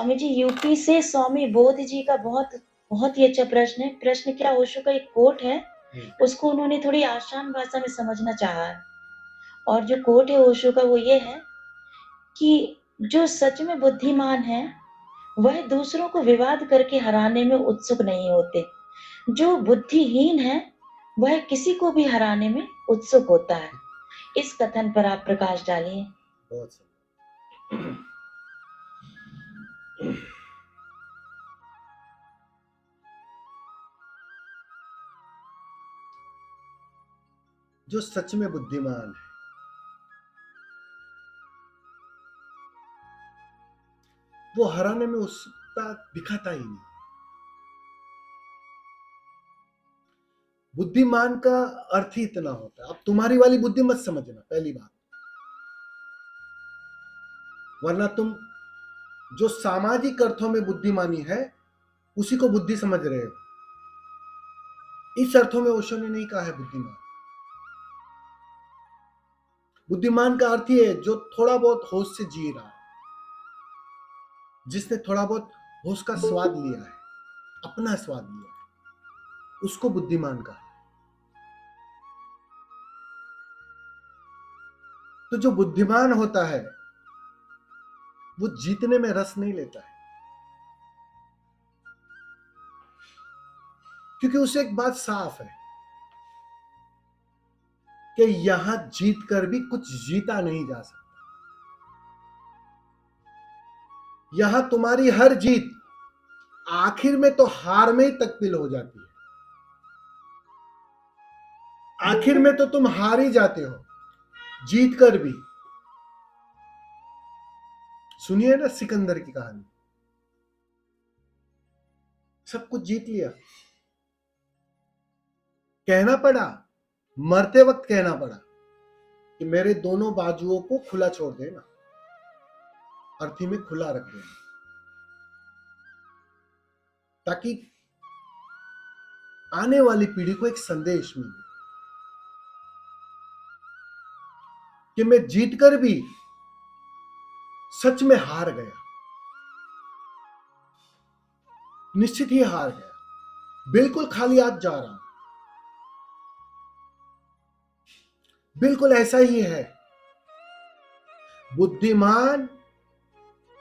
Swami ji, UP से स्वामी बोध जी का बहुत बहुत ही अच्छा प्रश्न है। प्रश्न क्या, ओशो का एक कोट है, उसको उन्होंने थोड़ी आसान भाषा में समझना चाहा है। और जो कोट है ओशो का वो ये है कि जो सच में बुद्धिमान है, वह दूसरों को विवाद करके हराने में उत्सुक नहीं होते। जो बुद्धिहीन है, वह किसी को भी हराने में उत्सुक होता है। इस कथन पर आप प्रकाश डालिए। बहुत सही। जो सच में बुद्धिमान है वो हराने में उत्सुकता दिखाता ही नहीं। बुद्धिमान का अर्थ ही इतना होता है। अब तुम्हारी वाली बुद्धि मत समझना, पहली बात। वरना तुम जो सामाजिक अर्थों में बुद्धिमानी है उसी को बुद्धि समझ रहे हो। इस अर्थों में ओशो ने नहीं कहा है बुद्धिमान। बुद्धिमान का अर्थ ही है जो थोड़ा बहुत होश से जी रहा है, जिसने थोड़ा बहुत होश का स्वाद लिया है, अपना स्वाद लिया है, उसको बुद्धिमान कहा। तो जो बुद्धिमान होता है वो जीतने में रस नहीं लेता है, क्योंकि उसे एक बात साफ है कि यहां जीत कर भी कुछ जीता नहीं जा सकता। यहां तुम्हारी हर जीत आखिर में तो हार में ही तब्दील हो जाती है। आखिर में तो तुम हार ही जाते हो जीत कर भी। सुनिए ना सिकंदर की कहानी, सब कुछ जीत लिया, कहना पड़ा, मरते वक्त कहना पड़ा कि मेरे दोनों बाजुओं को खुला छोड़ देना, अर्थी में खुला रख देना, ताकि आने वाली पीढ़ी को एक संदेश मिले कि मैं जीतकर भी सच में हार गया, निश्चित ही हार गया, बिल्कुल खाली हाथ जा रहा हूं। बिल्कुल ऐसा ही है। बुद्धिमान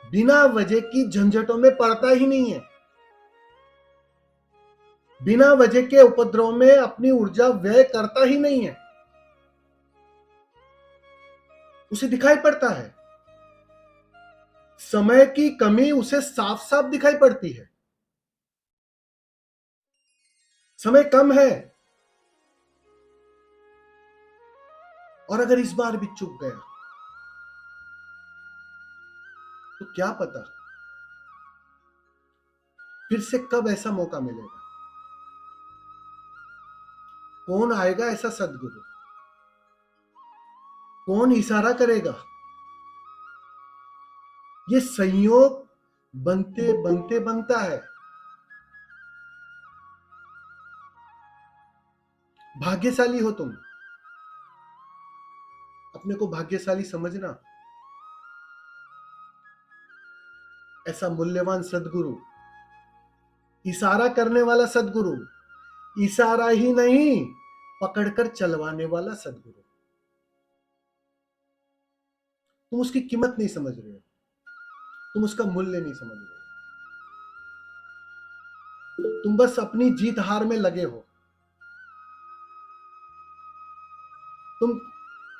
बिना वजह की झंझटों में पड़ता ही नहीं है, बिना वजह के उपद्रव में अपनी ऊर्जा व्यय करता ही नहीं है। उसे दिखाई पड़ता है, समय की कमी उसे साफ साफ दिखाई पड़ती है। समय कम है, और अगर इस बार भी चूक गया तो क्या पता फिर से कब ऐसा मौका मिलेगा। कौन आएगा ऐसा सदगुरु, कौन इशारा करेगा। ये संयोग बनते बनते बनता है। भाग्यशाली हो तुम, अपने को भाग्यशाली समझना। ऐसा मूल्यवान सदगुरु, इशारा करने वाला सदगुरु, इशारा ही नहीं पकड़कर चलवाने वाला सदगुरु। तुम उसकी कीमत नहीं समझ रहे हो, तुम उसका मूल्य नहीं समझ रहे हो। तुम बस अपनी जीत हार में लगे हो। तुम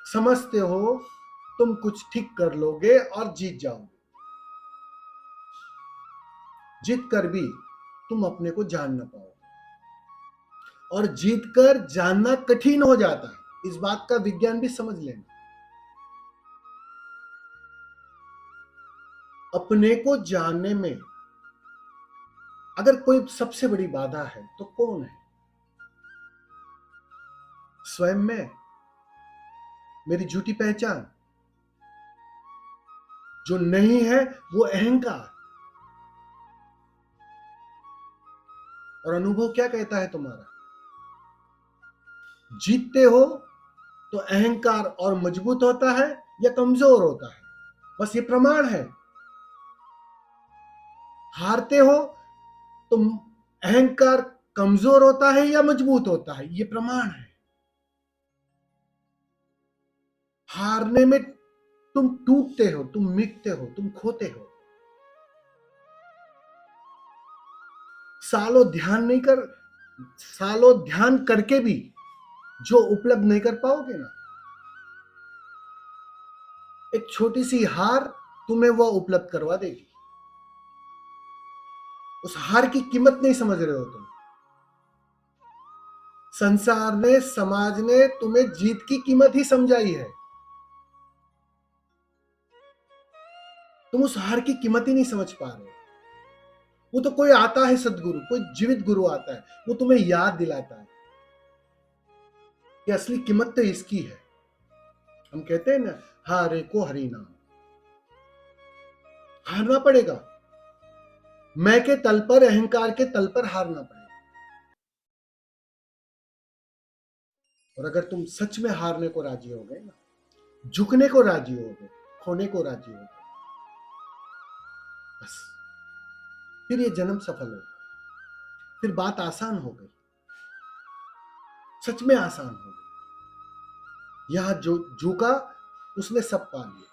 समझते हो तुम कुछ ठीक कर लोगे और जीत जाओगे। जीत कर भी तुम अपने को जान ना पाओगे, और जीत कर जानना कठिन हो जाता है। इस बात का विज्ञान भी समझ लेना। अपने को जानने में अगर कोई सबसे बड़ी बाधा है तो कौन है? स्वयं में मेरी झूठी पहचान, जो नहीं है वो अहंकार। और अनुभव क्या कहता है तुम्हारा? जीतते हो तो अहंकार और मजबूत होता है या कमजोर होता है, बस ये प्रमाण है। हारते हो तो अहंकार कमजोर होता है या मजबूत होता है, ये प्रमाण है। हारने में तुम टूटते हो, तुम मिटते हो, तुम खोते हो। सालों ध्यान करके भी जो उपलब्ध नहीं कर पाओगे ना, एक छोटी सी हार तुम्हें वो उपलब्ध करवा देगी। उस हार की कीमत नहीं समझ रहे हो तुम। संसार ने, समाज ने तुम्हें जीत की कीमत ही समझाई है, तुम उस हार की कीमत ही नहीं समझ पा रहे हो। वो तो कोई आता है सदगुरु, कोई जीवित गुरु आता है, वो तुम्हें याद दिलाता है कि असली कीमत तो इसकी है। हम कहते हैं ना, हारे को हरि नाम। हारना पड़ेगा, मैं के तल पर, अहंकार के तल पर हारना पड़ेगा। और अगर तुम सच में हारने को राजी हो गए ना, झुकने को राजी हो गए, खोने को राजी हो गए, बस फिर ये जन्म सफल हो गया। फिर बात आसान हो गई, सच में आसान हो गई। यहां जो झुका उसने सब पा लिया,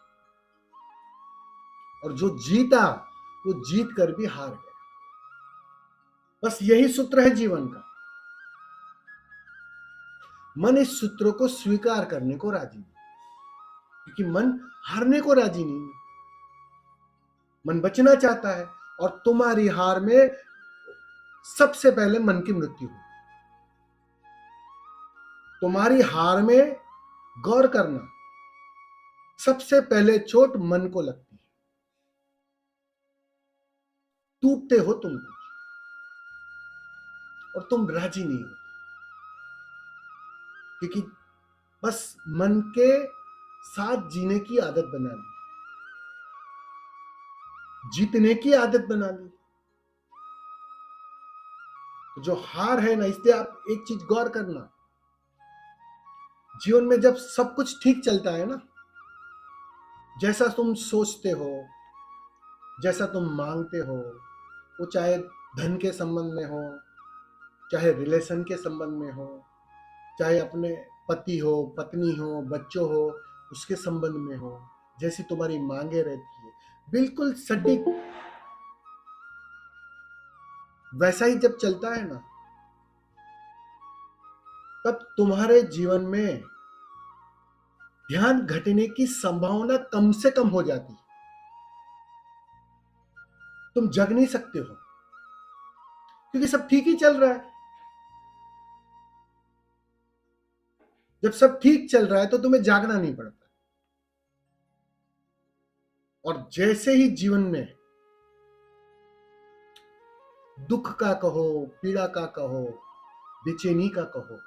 और जो जीता वो जीत कर भी हार गया। बस यही सूत्र है जीवन का। मन इस सूत्र को स्वीकार करने को राजी नहीं, क्योंकि मन हारने को राजी नहीं है। मन बचना चाहता है, और तुम्हारी हार में सबसे पहले मन की मृत्यु हुई। तुम्हारी हार में गौर करना, सबसे पहले चोट मन को लगती है। टूटते हो तुम कुछ, और तुम राजी नहीं हो, क्योंकि बस मन के साथ जीने की आदत बना ली, जीतने की आदत बना ली। तो जो हार है ना, इसलिए आप एक चीज गौर करना, जीवन में जब सब कुछ ठीक चलता है ना, जैसा तुम सोचते हो, जैसा तुम मांगते हो, वो चाहे धन के संबंध में हो, चाहे रिलेशन के संबंध में हो, चाहे अपने पति हो, पत्नी हो, बच्चों हो, उसके संबंध में हो, जैसी तुम्हारी मांगे रहती है, बिल्कुल सटीक वैसा ही जब चलता है ना, तब तुम्हारे जीवन में ध्यान घटने की संभावना कम से कम हो जाती। तुम जग नहीं सकते हो, क्योंकि सब ठीक ही चल रहा है। जब सब ठीक चल रहा है तो तुम्हें जागना नहीं पड़ता। और जैसे ही जीवन में दुख का कहो, पीड़ा का कहो, बेचैनी का कहो,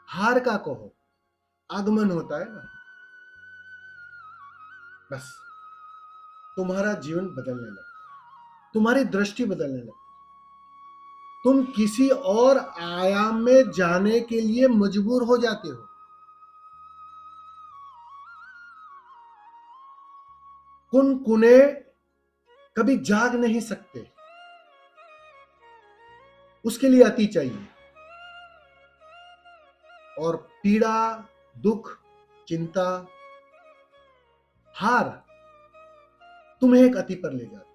हार का कहो, आगमन होता है ना, बस तुम्हारा जीवन बदलने लगता, तुम्हारी दृष्टि बदलने लगती, तुम किसी और आयाम में जाने के लिए मजबूर हो जाते हो। कुनकुने कभी जाग नहीं सकते, उसके लिए अति चाहिए। और पीड़ा, दुख, चिंता, हार तुम्हें एक अति पर ले जाती,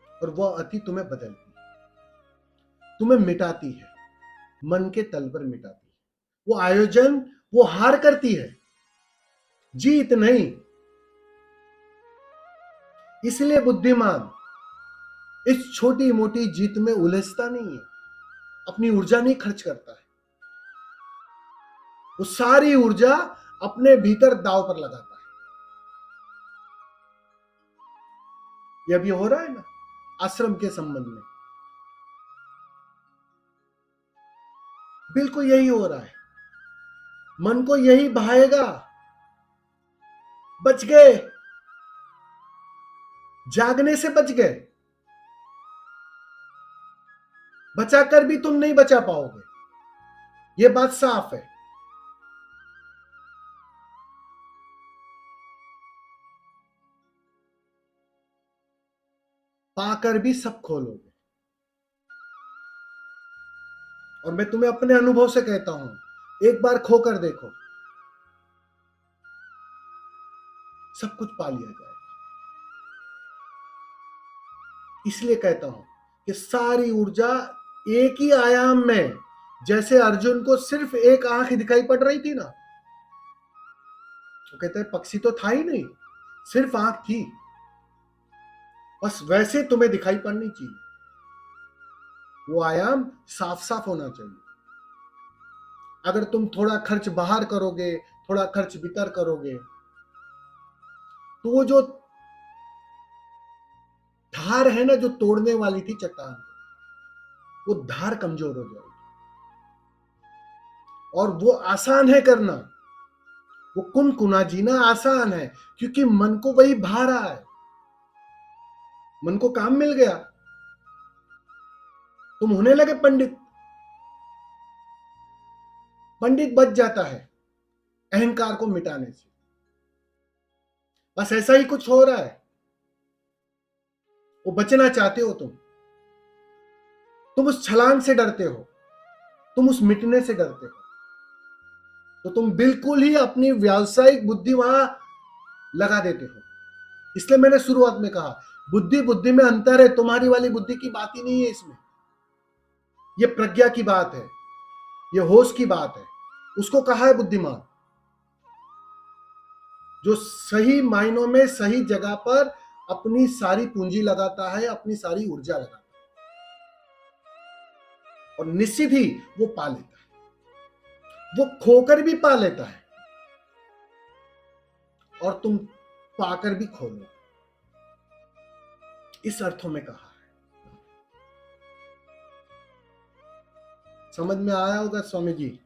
और वह अति तुम्हें बदलती, तुम्हें मिटाती है, मन के तल पर मिटाती है। वो आयोजन, वो हार करती है, जीत नहीं। इसलिए बुद्धिमान इस छोटी मोटी जीत में उलझता नहीं है, अपनी ऊर्जा नहीं खर्च करता है, वो सारी ऊर्जा अपने भीतर दांव पर लगाता है। ये अभी हो रहा है ना आश्रम के संबंध में, बिल्कुल यही हो रहा है। मन को यही भाएगा, बच गए, जागने से बच गए, बचाकर भी तुम नहीं बचा पाओगे, ये बात साफ है। पाकर भी सब खोलोगे। और मैं तुम्हें अपने अनुभव से कहता हूं, एक बार खोकर देखो, सब कुछ पा लिया जाएगा। इसलिए कहता हूं कि सारी ऊर्जा एक ही आयाम में, जैसे अर्जुन को सिर्फ एक आंख दिखाई पड़ रही थी ना, तो कहते हैं पक्षी तो था ही नहीं, सिर्फ आंख थी, बस वैसे तुम्हें दिखाई पड़नी चाहिए। वो आयाम साफ साफ होना चाहिए। अगर तुम थोड़ा खर्च बाहर करोगे, थोड़ा खर्च भीतर करोगे, तो वो जो धार है ना, जो तोड़ने वाली थी चट्टान, वो धार कमजोर हो जाएगी। और वो आसान है करना, वो कुनकुना जीना आसान है, क्योंकि मन को वही भा रहा है। मन को काम मिल गया, तुम होने लगे पंडित। पंडित बच जाता है अहंकार को मिटाने से। बस ऐसा ही कुछ हो रहा है। वो बचना चाहते हो तुम उस छलांग से डरते हो, तुम उस मिटने से डरते हो, तो तुम बिल्कुल ही अपनी व्यावसायिक बुद्धि वहां लगा देते हो। इसलिए मैंने शुरुआत में कहा, बुद्धि बुद्धि में अंतर है। तुम्हारी वाली बुद्धि की बात ही नहीं है इसमें। ये प्रज्ञा की बात है, ये होश की बात है। उसको कहा है बुद्धिमान, जो सही मायनों में सही जगह पर अपनी सारी पूंजी लगाता है, अपनी सारी ऊर्जा लगाता है, और निश्चित ही वो पा लेता है। वो खोकर भी पा लेता है, और तुम पाकर भी खो लो। इस अर्थों में कहा है। समझ में आया होगा स्वामी जी?